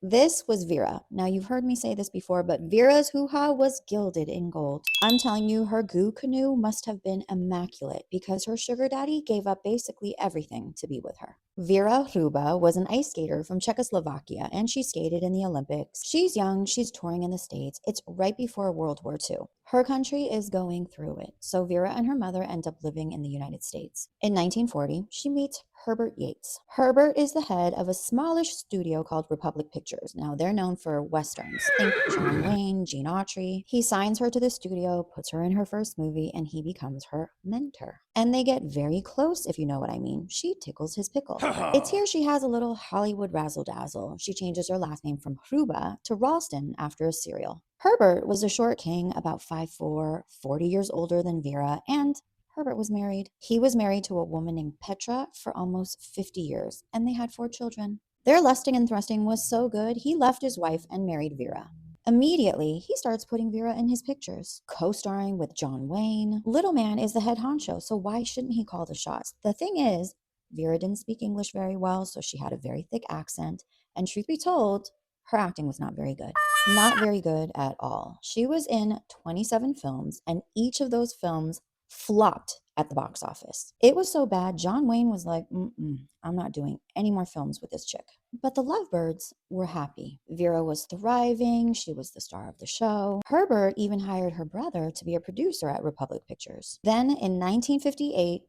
This was Vera. Now, you've heard me say this before, but Vera's hoo-ha was gilded in gold. I'm telling you, her goo canoe must have been immaculate because her sugar daddy gave up basically everything to be with her. Vera Hruba was an ice skater from Czechoslovakia and she skated in the Olympics. She's young, she's touring in the States. It's right before World War II. Her country is going through it, so Vera and her mother end up living in the United States. In 1940, she meets Herbert Yates. Herbert is the head of a smallish studio called Republic Pictures. Now, they're known for westerns. Think John Wayne, Gene Autry. He signs her to the studio, puts her in her first movie, and he becomes her mentor. And they get very close, if you know what I mean. She tickles his pickle. It's here she has a little Hollywood razzle-dazzle. She changes her last name from Hruba to Ralston after a cereal. Herbert was a short king, about 5'4", 40 years older than Vera, and Herbert was married. He was married to a woman named Petra for almost 50 years, and they had 4 children. Their lusting and thrusting was so good, he left his wife and married Vera. Immediately, he starts putting Vera in his pictures, co-starring with John Wayne. Little man is the head honcho, so why shouldn't he call the shots? The thing is, Vera didn't speak English very well, so she had a very thick accent, and truth be told, her acting was not very good. Not very good at all. She was in 27 films, and each of those films flopped at the box office. It was so bad, John Wayne was like, I'm not doing any more films with this chick. But the Lovebirds were happy. Vera was thriving. She was the star of the show. Herbert even hired her brother to be a producer at Republic Pictures. Then in 1958,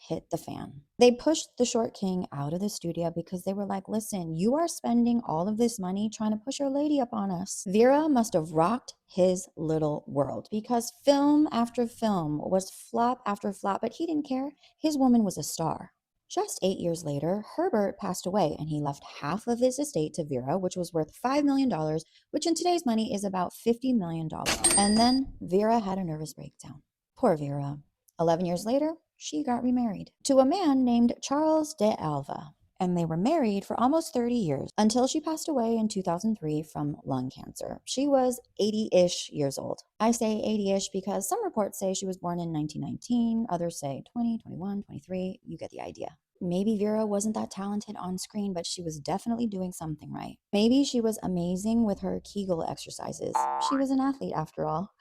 hit the fan. They pushed the short king out of the studio because they were like, listen, you are spending all of this money trying to push your lady up on us. Vera must have rocked his little world because film after film was flop after flop, but he didn't care. His woman was a star. Just 8 years later, Herbert passed away and he left half of his estate to Vera, which was worth $5 million, which in today's money is about $50 million. And then Vera had a nervous breakdown. Poor Vera. 11 years later, she got remarried to a man named Charles de Alva, and they were married for almost 30 years until she passed away in 2003 from lung cancer. She was 80-ish years old. I say 80-ish because some reports say she was born in 1919, others say 20, 21, 23. You get the idea. Maybe Vera wasn't that talented on screen, but she was definitely doing something right. Maybe she was amazing with her Kegel exercises. She was an athlete after all.